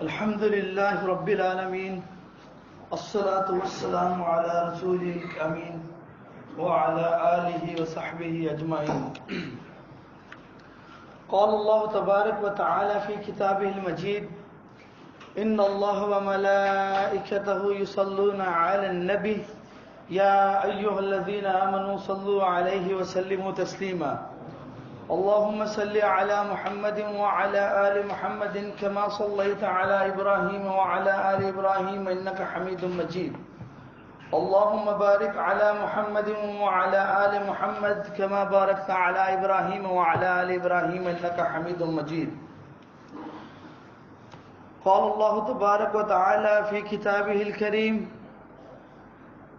الحمد لله رب العالمين الصلاة والسلام على رسوله الأمين وعلى آله وصحبه أجمعين. قال الله تبارك وتعالى في كتابه المجيد: إن الله وملائكته يصلون على النبي يا أيها الذين آمنوا صلوا عليه وسلموا تسليما. اللهم صل على محمد وعلى آل محمد كما صليت على إبراهيم وعلى آل إبراهيم إنك حميد مجيد. اللهم بارك على محمد وعلى آل محمد كما باركت على إبراهيم وعلى آل إبراهيم إنك حميد مجيد. قال الله تبارك وتعالى في كتابه الكريم: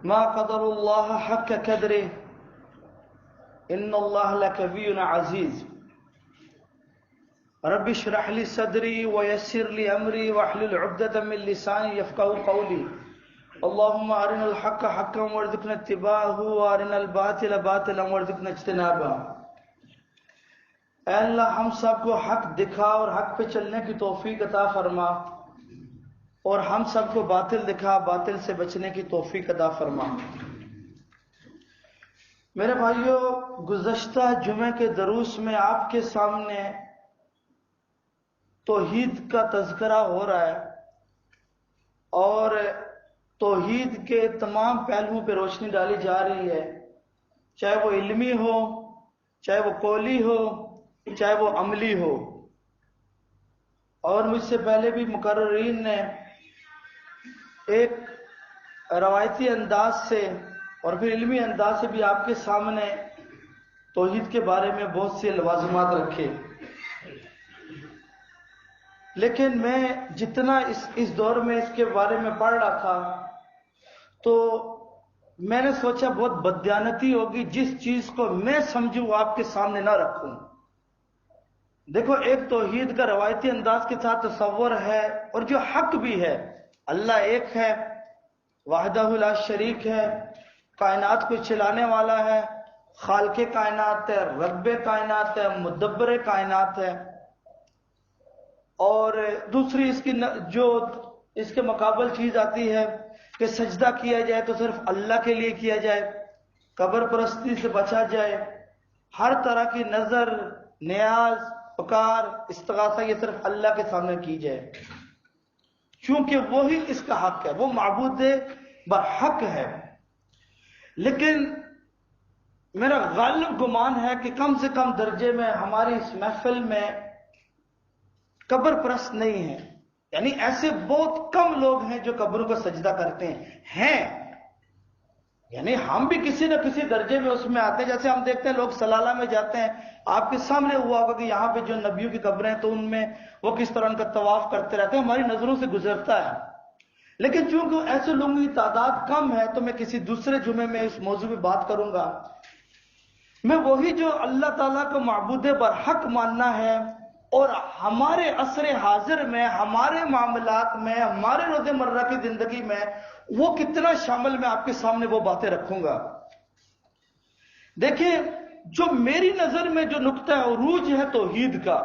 ما قدر الله حق قدره ان اللہ لقوی عزیز. رب اشرح لي صدری ويسر لي امری واحلل عقدۃ من لسانی یفقهوا قولی. اللهم ارنا الحق حقا وارزقنا اتباعه وارنا الباطل باطلا وارزقنا اجتنابه. اے اللہ، ہم سب کو حق دکھا اور حق پہ چلنے کی توفیق عطا فرما، اور ہم سب کو باطل دکھا، باطل سے بچنے کی توفیق عطا فرما. میرے بھائیو، گزشتہ جمعے کے دروس میں آپ کے سامنے توحید کا تذکرہ ہو رہا ہے، اور توحید کے تمام پہلوؤں پہ روشنی ڈالی جا رہی ہے، چاہے وہ علمی ہو، چاہے وہ قولی ہو، چاہے وہ عملی ہو. اور مجھ سے پہلے بھی مقررین نے ایک روایتی انداز سے اور پھر علمی انداز سے بھی آپ کے سامنے توحید کے بارے میں بہت سے لوازمات رکھے. لیکن میں جتنا اس دور میں اس کے بارے میں پڑھ رہا تھا تو میں نے سوچا بہت بددیانتی ہوگی جس چیز کو میں سمجھوں وہ آپ کے سامنے نہ رکھوں. دیکھو، ایک توحید کا روایتی انداز کے ساتھ تصور ہے، اور جو حق بھی ہے. اللہ ایک ہے، وحدہ لا شریک ہے، کائنات کو چلانے والا ہے، خالق کائنات ہے، رب کائنات ہے، مدبر کائنات ہے. اور دوسری اس کی جو اس کے مقابل چیز آتی ہے کہ سجدہ کیا جائے تو صرف اللہ کے لیے کیا جائے، قبر پرستی سے بچا جائے، ہر طرح کی نظر، نیاز، پکار، استغاثہ یہ صرف اللہ کے سامنے کی جائے، کیونکہ وہی اس کا حق ہے، وہ معبود برحق ہے. لیکن میرا غالب گمان ہے کہ کم سے کم درجے میں ہماری اس محفل میں قبر پرست نہیں ہیں. یعنی ایسے بہت کم لوگ ہیں جو قبروں کو سجدہ کرتے ہیں. یعنی ہم بھی کسی نہ کسی درجے میں اس میں آتے ہیں. جیسے ہم دیکھتے ہیں لوگ سلالہ میں جاتے ہیں، آپ کے سامنے ہوا ہوگا کہ یہاں پہ جو نبیوں کی قبریں ہیں تو ان میں وہ کس طرح ان کا طواف کرتے رہتے ہیں، ہماری نظروں سے گزرتا ہے. لیکن چونکہ ایسے لوگوں کی تعداد کم ہے تو میں کسی دوسرے جمعے میں اس موضوع پہ بات کروں گا. میں وہی جو اللہ تعالیٰ کو معبود برحق ماننا ہے، اور ہمارے عصر حاضر میں، ہمارے معاملات میں، ہمارے روز مرہ کی زندگی میں وہ کتنا شامل، میں آپ کے سامنے وہ باتیں رکھوں گا. دیکھیں، جو میری نظر میں جو نقطہ عروج ہے توحید کا،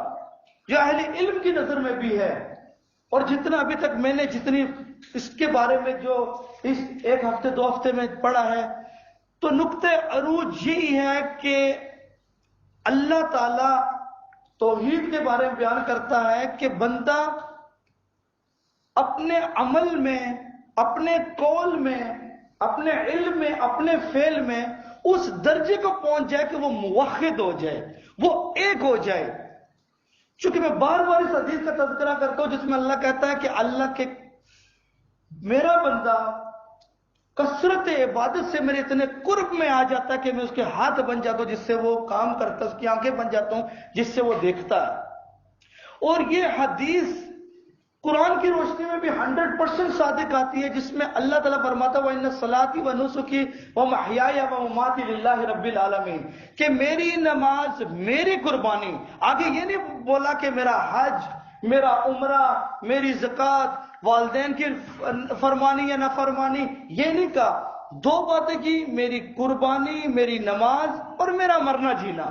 جو اہل علم کی نظر میں بھی ہے، اور جتنا ابھی تک میں نے جتنی اس کے بارے میں جو اس ایک ہفتے دو ہفتے میں پڑھا ہے، تو نقطہ عروج یہی ہے کہ اللہ تعالی توحید کے بارے میں بیان کرتا ہے کہ بندہ اپنے عمل میں، اپنے قول میں، اپنے علم میں، اپنے فعل میں اس درجے کو پہنچ جائے کہ وہ موحد ہو جائے، وہ ایک ہو جائے. چونکہ میں بار بار اس حدیث کا تذکرہ کرتا ہوں جس میں اللہ کہتا ہے کہ اللہ کے میرا بندہ کثرت عبادت سے میرے اتنے قرب میں آ جاتا ہے کہ میں اس کے ہاتھ بن جاتا ہوں جس سے وہ کام کرتا ہے، اس کی آنکھیں بن جاتا ہوں جس سے وہ دیکھتا ہے. اور یہ حدیث قرآن کی روشنی میں بھی 100% صادق آتی ہے، جس میں اللہ تعالیٰ فرماتا ہے وَإِنَّ صَلَاتِي وَنُسُكِي وَمَحْيَايَ وَمَمَاتِي لِلَّهِ رَبِّ الْعَالَمِينَ، کہ میری نماز، میری قربانی. آگے یہ نہیں بولا کہ میرا حج، میرا عمرہ، میری زکوٰۃ، والدین کی فرمانی یا نافرمانی، یہ نہیں کہا. دو باتیں کی، میری قربانی، میری نماز، اور میرا مرنا جینا.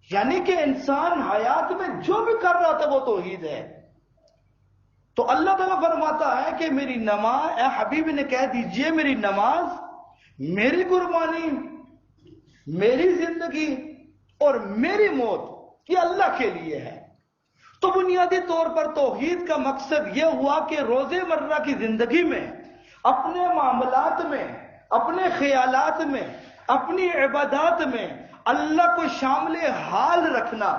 یعنی کہ انسان حیات میں جو بھی کر رہا تھا وہ توحید ہے. تو اللہ تعالیٰ فرماتا ہے کہ میری نماز، اے حبیب نے کہہ دیجئے میری نماز، میری قربانی، میری زندگی اور میری موت یہ اللہ کے لیے ہے۔ تو بنیادی طور پر توحید کا مقصد یہ ہوا کہ روزے مرہ کی زندگی میں، اپنے معاملات میں، اپنے خیالات میں، اپنی عبادات میں اللہ کو شامل حال رکھنا،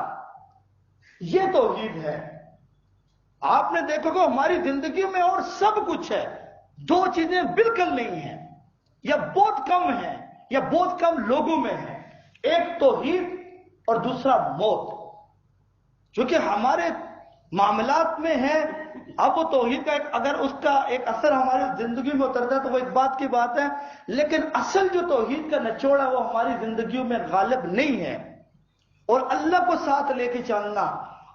یہ توحید ہے۔ آپ نے دیکھو کہ ہماری زندگی میں اور سب کچھ ہے، دو چیزیں بالکل نہیں ہیں، یا بہت کم ہیں، یا بہت کم لوگوں میں ہیں، ایک توحید اور دوسرا موت، جو کہ ہمارے معاملات میں ہے۔ اب وہ توحید کا اگر اس کا ایک اثر ہماری زندگی میں اترتا ہے تو وہ ایک بات کی بات ہے، لیکن اصل جو توحید کا نچوڑ ہے وہ ہماری زندگیوں میں غالب نہیں ہے۔ اور اللہ کو ساتھ لے کے چلنا،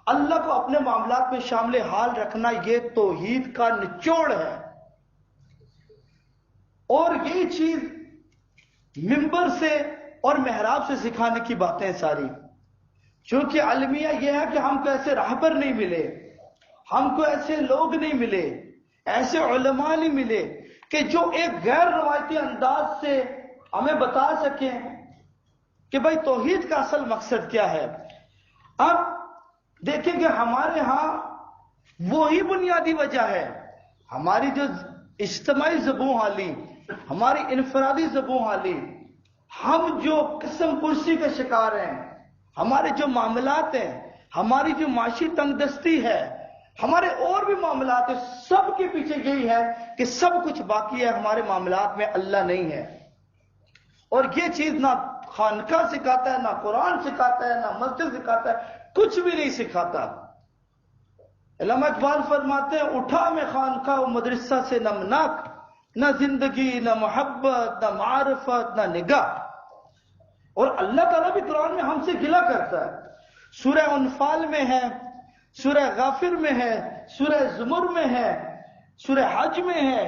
اللہ کو اپنے معاملات میں شامل حال رکھنا، یہ توحید کا نچوڑ ہے۔ اور یہی چیز منبر سے اور محراب سے سکھانے کی باتیں ساری، چونکہ المیہ یہ ہے کہ ہم کو ایسے راہبر نہیں ملے، ہم کو ایسے لوگ نہیں ملے، ایسے علماء نہیں ملے کہ جو ایک غیر روایتی انداز سے ہمیں بتا سکیں کہ بھائی توحید کا اصل مقصد کیا ہے۔ اب دیکھیں کہ ہمارے ہاں وہی بنیادی وجہ ہے، ہماری جو اجتماعی زبوں حالی، ہماری انفرادی زبوں حالی، ہم جو قسم کرسی کا شکار ہیں، ہمارے جو معاملات ہیں، ہماری جو معاشی تنگ دستی ہے، ہمارے اور بھی معاملات ہیں، سب کے پیچھے یہی ہے کہ سب کچھ باقی ہے، ہمارے معاملات میں اللہ نہیں ہے۔ اور یہ چیز نہ خانقاہ سکھاتا ہے، نہ قرآن سکھاتا ہے، نہ مسجد سکھاتا ہے، کچھ بھی نہیں سکھاتا۔ علامہ اقبال فرماتے ہیں، اٹھا میں خانقاہ و مدرسہ سے نمناک، نہ زندگی، نہ محبت، نہ معرفت، نہ نگاہ۔ اور اللہ تعالیٰ بھی قرآن میں ہم سے گلہ کرتا ہے، سورہ انفال میں ہے، سورہ غافر میں ہے، سورہ زمر میں ہے، سورہ حج میں ہے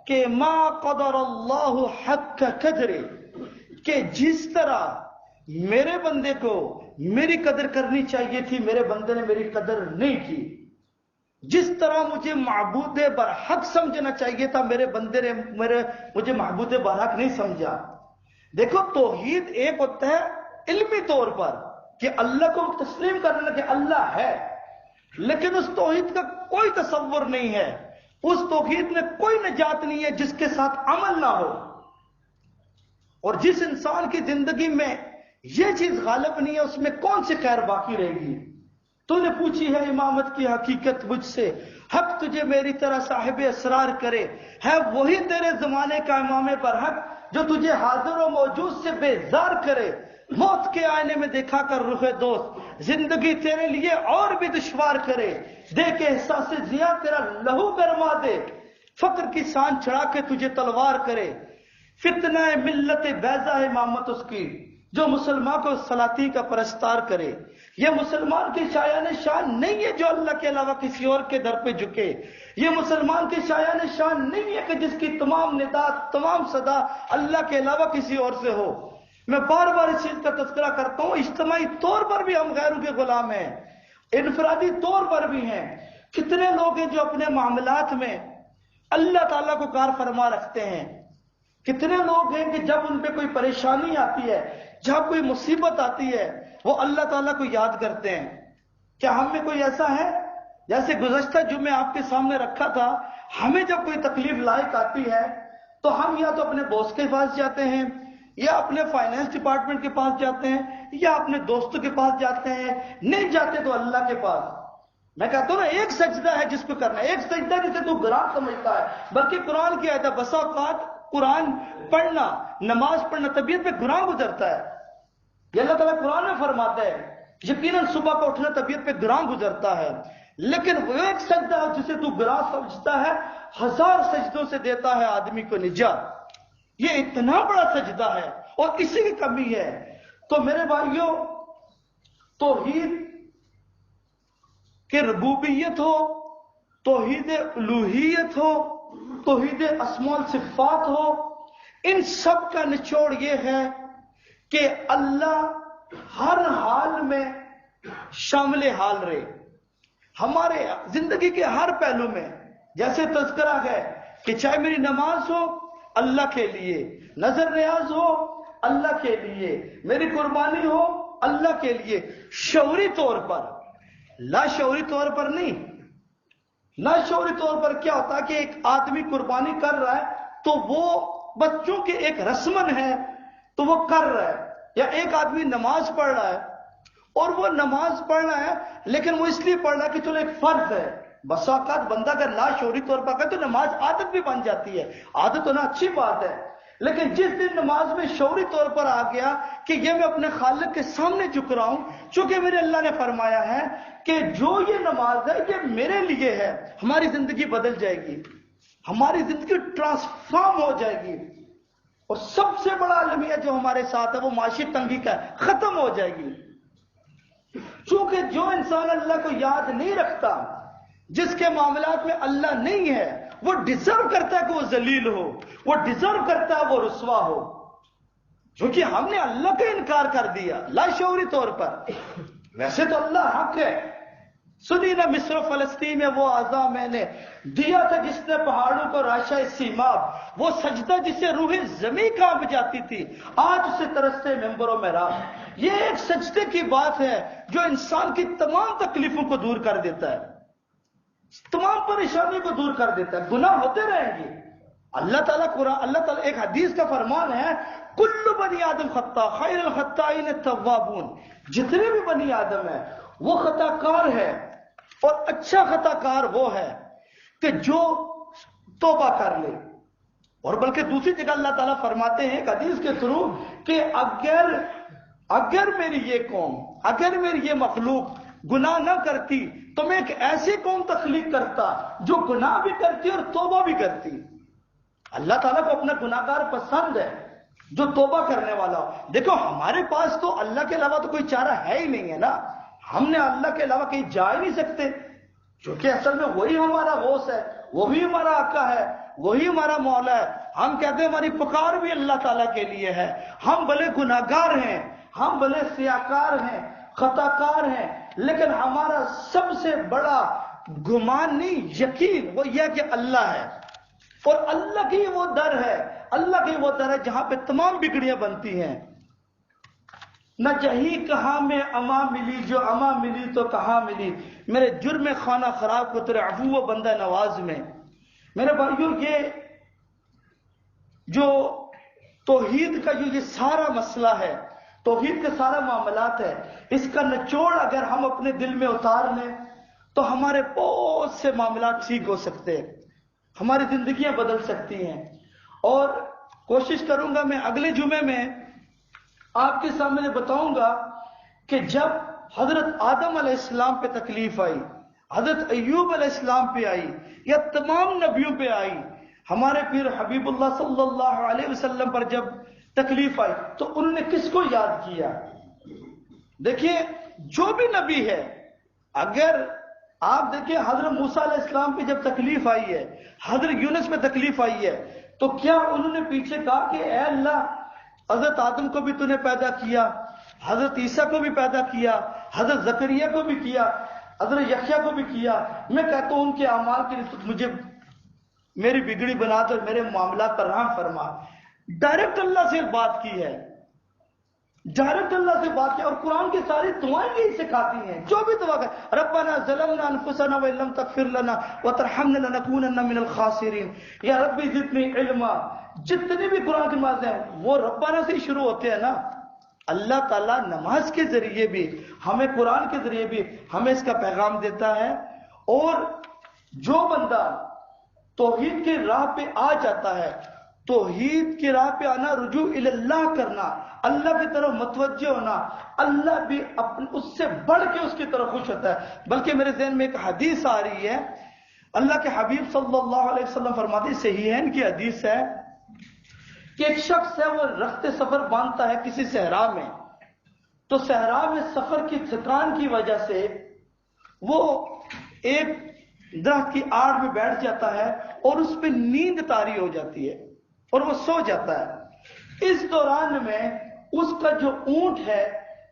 کہ ما قدر اللہ حق قدر، کہ جس طرح میرے بندے کو میری قدر کرنی چاہیے تھی، میرے بندے نے میری قدر نہیں کی۔ جس طرح مجھے معبود برحق سمجھنا چاہیے تھا، میرے بندے نے مجھے معبود برحق نہیں سمجھا۔ دیکھو توحید ایک ہوتا ہے علمی طور پر کہ اللہ کو تسلیم کرنا کہ اللہ ہے، لیکن اس توحید کا کوئی تصور نہیں ہے، اس توحید میں کوئی نجات نہیں ہے جس کے ساتھ عمل نہ ہو۔ اور جس انسان کی زندگی میں یہ چیز غالب نہیں ہے، اس میں کون سی خیر باقی رہے گی؟ تو نے پوچھی ہے امامت کی حقیقت مجھ سے، حق تجھے میری طرح صاحب اسرار کرے، ہے وہی تیرے زمانے کا امام برحق جو تجھے حاضر و موجود سے بیزار کرے۔ موت کے آئینے میں دیکھا کر رخ دوست، زندگی تیرے لیے اور بھی دشوار کرے، دے کے احساس ضیا تیرا لہو گرما دے، فقر کی سان چڑھا کے تجھے تلوار کرے۔ فتنہ ملت بیضا امامت اس کی جو مسلمان کو سلاطین کا پرستار کرے۔ یہ مسلمان کی شایان شان نہیں ہے جو اللہ کے علاوہ کسی اور کے در پہ جھکے، یہ مسلمان کی شایان شان نہیں ہے کہ جس کی تمام نداء، تمام صدا اللہ کے علاوہ کسی اور سے ہو۔ میں بار بار اس چیز کا تذکرہ کرتا ہوں، اجتماعی طور پر بھی ہم غیروں کے غلام ہیں، انفرادی طور پر بھی ہیں۔ کتنے لوگ ہیں جو اپنے معاملات میں اللہ تعالیٰ کو کار فرما رکھتے ہیں، کتنے لوگ ہیں کہ جب ان پہ کوئی پریشانی آتی ہے، جب کوئی مصیبت آتی ہے، وہ اللہ تعالیٰ کو یاد کرتے ہیں۔ کیا ہم میں کوئی ایسا ہے؟ جیسے گزشتہ جمعے آپ کے سامنے رکھا تھا، ہمیں جب کوئی تکلیف لائق آتی ہے تو ہم یا تو اپنے باس کے پاس جاتے ہیں، یا اپنے فائنینس ڈپارٹمنٹ کے پاس جاتے ہیں، یا اپنے دوستوں کے پاس جاتے ہیں، نہیں جاتے تو اللہ کے پاس۔ میں کہتا ہوں نا، ایک سجدہ ہے جس کو کرنا ہے، ایک سجدہ جسے تو گراں سمجھتا ہے، بلکہ قرآن کی آیت ہے، بسا اوقات قرآن پڑھنا، نماز پڑھنا طبیعت پہ گراں گزرتا ہے۔ یہ اللہ تعالیٰ قرآن میں فرماتا ہے، یقیناً صبح کو اٹھنا طبیعت پہ گراں گزرتا ہے، لیکن وہ ایک سجدہ جسے تو گراں سمجھتا ہے، 1000 سجدوں سے دیتا ہے آدمی کو نجات۔ یہ اتنا بڑا سجدہ ہے اور اسی کی کمی ہے۔ تو میرے بھائیوں، توحید کہ ربوبیت ہو، توحید الوہیت ہو، توحید اسماء صفات ہو، ان سب کا نچوڑ یہ ہے کہ اللہ ہر حال میں شامل حال رہے، ہمارے زندگی کے ہر پہلو میں۔ جیسے تذکرہ ہے کہ چاہے میری نماز ہو اللہ کے لیے، نظر نیاز ہو اللہ کے لیے، میری قربانی ہو اللہ کے لیے، شعوری طور پر، لا شعوری طور پر نہیں۔ لا شعوری طور پر کیا ہوتا ہے کہ ایک آدمی قربانی کر رہا ہے تو وہ بچوں کے ایک رسمن ہے تو وہ کر رہا ہے، یا ایک آدمی نماز پڑھ رہا ہے اور وہ نماز پڑھ رہا ہے لیکن وہ اس لیے پڑھ رہا ہے کہ چلو ایک فرض ہے۔ بسا اوقات بندہ اگر لا شعوری طور پر کرے تو نماز عادت بھی بن جاتی ہے، عادت ہونا اچھی بات ہے، لیکن جس دن نماز میں شعوری طور پر آ گیا کہ یہ میں اپنے خالق کے سامنے جھک رہا ہوں، چونکہ میرے اللہ نے فرمایا ہے کہ جو یہ نماز ہے یہ میرے لیے ہے، ہماری زندگی بدل جائے گی، ہماری زندگی ٹرانسفارم ہو جائے گی، اور سب سے بڑا المیہ جو ہمارے ساتھ ہے وہ معاشی تنگی کا ہے، ختم ہو جائے گی۔ چونکہ جو انسان اللہ کو یاد نہیں رکھتا، جس کے معاملات میں اللہ نہیں ہے، وہ ڈیزرو کرتا ہے کہ وہ ذلیل ہو، وہ ڈیزرو کرتا ہے وہ رسوا ہو، کیونکہ ہم نے اللہ کا انکار کر دیا لا شعوری طور پر۔ ویسے تو اللہ حق ہے، سنی نہ مصر و فلسطین میں وہ اعضا میں نے دیا تھا جس نے پہاڑوں کو راشا سیماب، وہ سجدہ جسے روح زمین کانپ جاتی تھی آج اسے ترستے ممبروں میں راہ۔ یہ ایک سجدے کی بات ہے جو انسان کی تمام تکلیفوں کو دور کر دیتا ہے، تمام پریشانی کو دور کر دیتا ہے۔ گناہ ہوتے رہیں گے، اللہ تعالیٰ ایک حدیث کا فرمان ہے کل بنی آدم خطا خیر الخطائین التوابون، جتنے بھی بنی آدم ہیں وہ خطا کار ہے، اور اچھا خطا کار وہ ہے کہ جو توبہ کر لے۔ اور بلکہ دوسری جگہ اللہ تعالیٰ فرماتے ہیں ایک حدیث کے تھرو کہ اگر میری یہ قوم، اگر میری یہ مخلوق گناہ نہ کرتی تو میں ایک ایسی قوم تخلیق کرتا جو گناہ بھی کرتی اور توبہ بھی کرتی۔ اللہ تعالیٰ کو اپنا گناہگار پسند ہے جو توبہ کرنے والا ہو۔ دیکھو ہمارے پاس تو اللہ کے علاوہ تو کوئی چارہ ہے ہی نہیں ہے نا، ہم نے اللہ کے علاوہ کہیں جا ہی نہیں سکتے، کیونکہ اصل میں وہی ہمارا غوث ہے، وہی ہمارا آقا ہے، وہی ہمارا مولا ہے۔ ہم کہتے ہیں ہماری پکار بھی اللہ تعالیٰ کے لیے ہے، ہم بھلے گناہگار ہیں، ہم بھلے سیاکار ہیں، خطا کار ہیں، لیکن ہمارا سب سے بڑا گمان نہیں یقین وہ یہ کہ اللہ ہے، اور اللہ کی وہ در ہے، اللہ کی وہ در ہے جہاں پہ تمام بگڑیاں بنتی ہیں۔ نہ جہی کہاں میں اما ملی، جو اما ملی تو کہاں ملی، میرے جرم خانہ خراب کو تیرے عفو و بندہ نواز میں۔ میرے بھائیوں یہ جو توحید کا جو یہ سارا مسئلہ ہے، توحید کے سارا معاملات ہے، اس کا نچوڑ اگر ہم اپنے دل میں اتار لیں تو ہمارے بہت سے معاملات ٹھیک ہو سکتے ہیں، ہماری زندگیاں بدل سکتی ہیں۔ اور کوشش کروں گا میں اگلے جمعے میں آپ کے سامنے بتاؤں گا کہ جب حضرت آدم علیہ السلام پہ تکلیف آئی، حضرت ایوب علیہ السلام پہ آئی، یا تمام نبیوں پہ آئی، ہمارے پیر حبیب اللہ صلی اللہ علیہ وسلم پر جب تکلیف آئی تو انہوں نے کس کو یاد کیا؟ دیکھیے جو بھی نبی ہے، اگر آپ دیکھیں حضرت موسیٰ علیہ السلام پہ جب تکلیف آئی ہے، حضرت یونس پہ تکلیف آئی ہے، تو کیا انہوں نے پیچھے کہا کہ اے اللہ حضرت آدم کو بھی تو نے پیدا کیا، حضرت عیسیٰ کو بھی پیدا کیا، حضرت زکریا کو بھی کیا، حضرت یحییٰ کو بھی کیا، میں کہتا ہوں ان کے اعمال کے لیے مجھے میری بگڑی بنا کر میرے معاملات پر رحم فرما۔ ڈائریکٹ اللہ سے بات کی ہے، ڈائریکٹ اللہ سے بات کی، اور قرآن کی ساری دعائیں یہی سکھاتی ہیں۔ جو بھی دعا کر ربنا ظلمنا انفسنا وان لم تغفر لنا وترحمنا لنکونن من الخاسرین، یا ربی زدنی علما، جتنے بھی قرآن کی باتیں ہیں وہ ربنا سے ہی شروع ہوتے ہیں نا۔ اللہ تعالیٰ نماز کے ذریعے بھی ہمیں، قرآن کے ذریعے بھی ہمیں اس کا پیغام دیتا ہے۔ اور جو بندہ توحید کی راہ پہ آ جاتا ہے، توحید کی راہ پہ آنا، رجوع اللہ کرنا، اللہ کی طرف متوجہ ہونا، اللہ بھی اس سے بڑھ کے اس کی طرف خوش ہوتا ہے۔ بلکہ میرے ذہن میں ایک حدیث آ رہی ہے، اللہ کے حبیب صلی اللہ علیہ وسلم فرماتے ہیں، صحیحین کی حدیث ہے کہ ایک شخص ہے وہ رخت سفر باندھتا ہے کسی صحرا میں، تو صحرا میں سفر کی تھکان کی وجہ سے وہ ایک درخت کی آڑ میں بیٹھ جاتا ہے اور اس پہ نیند طاری ہو جاتی ہے اور وہ سو جاتا ہے۔ اس دوران میں اس کا جو اونٹ ہے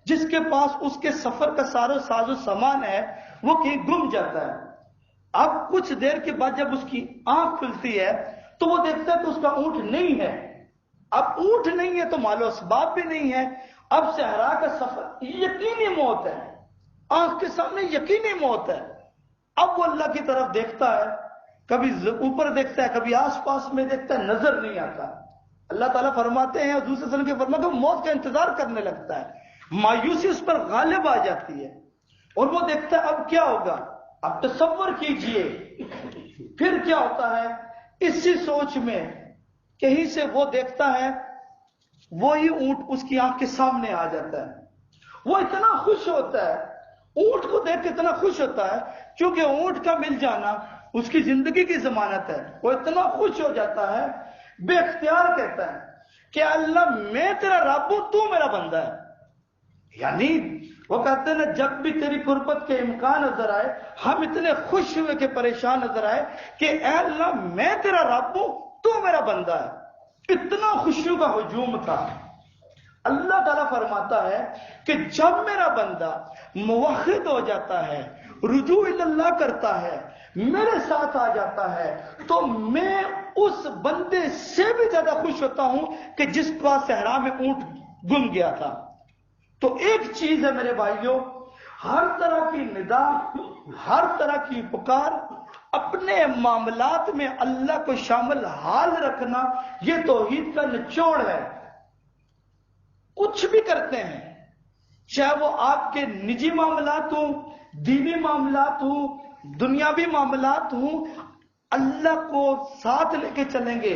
جس کے پاس اس کے سفر کا سارا ساز و سامان ہے وہ کہیں گم جاتا ہے۔ اب کچھ دیر کے بعد جب اس کی آنکھ کھلتی ہے تو وہ دیکھتا ہے کہ اس کا اونٹ نہیں ہے. اب اونٹ نہیں ہے تو مال و اسباب بھی نہیں ہے. اب صحرا کا سفر یقینی موت ہے, آنکھ کے سامنے یقینی موت ہے. اب وہ اللہ کی طرف دیکھتا ہے, کبھی اوپر دیکھتا ہے, کبھی آس پاس میں دیکھتا ہے, نظر نہیں آتا. اللہ تعالیٰ فرماتے ہیں, اور دوسرے سن کے فرماتے ہیں, موت کا انتظار کرنے لگتا ہے. مایوسی اس پر غالب آ جاتی ہے اور وہ دیکھتا ہے اب کیا ہوگا. اب تصور کیجئے پھر کیا ہوتا ہے. اسی سوچ میں کہیں سے وہ دیکھتا ہے وہی اونٹ اس کی آنکھ کے سامنے آ جاتا ہے. وہ اتنا خوش ہوتا ہے, اونٹ کو دیکھ کے اتنا خوش ہوتا ہے, کیونکہ اونٹ کا مل جانا اس کی زندگی کی ضمانت ہے. وہ اتنا خوش ہو جاتا ہے, بے اختیار کہتا ہے کہ اللہ میں تیرا رب ہوں, تو میرا بندہ ہے. یعنی وہ کہتے ہیں نا, جب بھی تیری قربت کے امکان نظر آئے ہم اتنے خوش ہوئے کہ پریشان نظر آئے کہ اے اللہ میں تیرا رب ہوں, تو میرا بندہ ہے. اتنا خوشیوں کا ہجوم تھا. اللہ تعالیٰ فرماتا ہے کہ جب میرا بندہ موحد ہو جاتا ہے, رجوع اللہ کرتا ہے, میرے ساتھ آ جاتا ہے, تو میں اس بندے سے بھی زیادہ خوش ہوتا ہوں کہ جس کا صحرا میں اونٹ گم گیا تھا. تو ایک چیز ہے میرے بھائیوں, ہر طرح کی ندا, ہر طرح کی پکار, اپنے معاملات میں اللہ کو شامل حال رکھنا, یہ توحید کا نچوڑ ہے. کچھ بھی کرتے ہیں, چاہے وہ آپ کے نجی معاملات ہوں, دینی معاملات ہوں, دنیاوی معاملات ہوں, اللہ کو ساتھ لے کے چلیں گے,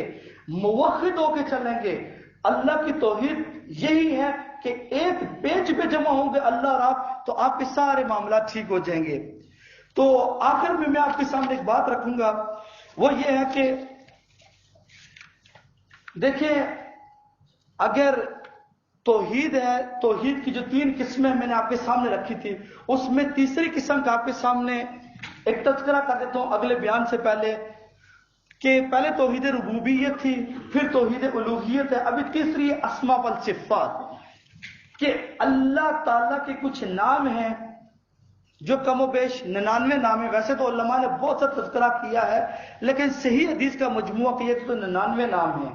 موحد ہو کے چلیں گے. اللہ کی توحید یہی ہے کہ ایک پیج پہ جمع ہوں گے اللہ اور آپ, تو آپ کے سارے معاملات ٹھیک ہو جائیں گے. تو آخر میں آپ کے سامنے ایک بات رکھوں گا, وہ یہ ہے کہ دیکھیں, اگر توحید ہے, توحید کی جو 3 قسمیں میں نے آپ کے سامنے رکھی تھی, اس میں تیسری قسم کا آپ کے سامنے ایک تذکرہ کر دیتا ہوں اگلے بیان سے پہلے, کہ پہلے توحید ربوبیت تھی, پھر توحید الوہیت ہے, ابھی تیسری اسماء والصفات, کہ اللہ تعالیٰ کے کچھ نام ہیں جو کم و بیش 99 نام ہیں. ویسے تو علماء نے بہت سا تذکرہ کیا ہے, لیکن صحیح حدیث کا مجموعہ کیا تو 99 نام ہیں.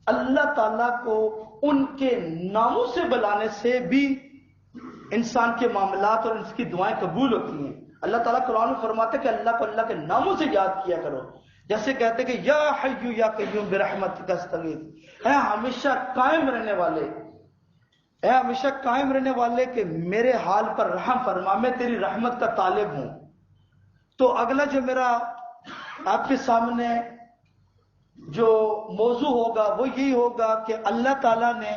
اللہ تعالیٰ کو ان کے ناموں سے بلانے سے بھی انسان کے معاملات اور اس کی دعائیں قبول ہوتی ہیں. اللہ تعالیٰ قرآن میں فرماتے کہ اللہ کو اللہ کے ناموں سے یاد کیا کرو, جیسے کہتے کہ یا حی یا قیوم برحمتک استغیث, اے ہمیشہ قائم رہنے والے, اے ہمیشہ قائم رہنے والے کہ میرے حال پر رحم فرما, میں تیری رحمت کا طالب ہوں. تو اگلا جو میرا آپ کے سامنے جو موضوع ہوگا وہ یہی ہوگا کہ اللہ تعالیٰ نے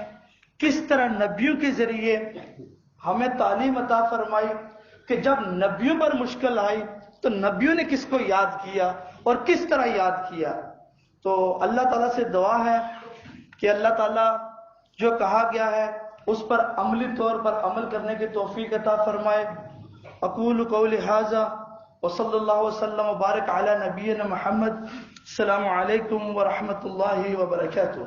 کس طرح نبیوں کے ذریعے ہمیں تعلیم عطا فرمائی, کہ جب نبیوں پر مشکل آئی تو نبیوں نے کس کو یاد کیا اور کس طرح یاد کیا. تو اللہ تعالیٰ سے دعا ہے کہ اللہ تعالیٰ جو کہا گیا ہے اس پر عملی طور پر عمل کرنے کی توفیق عطا فرمائے. اقول قولی ھذا وصلی اللہ وسلم وبارک علی نبینا محمد. السلام علیکم ورحمۃ اللہ وبرکاتہ.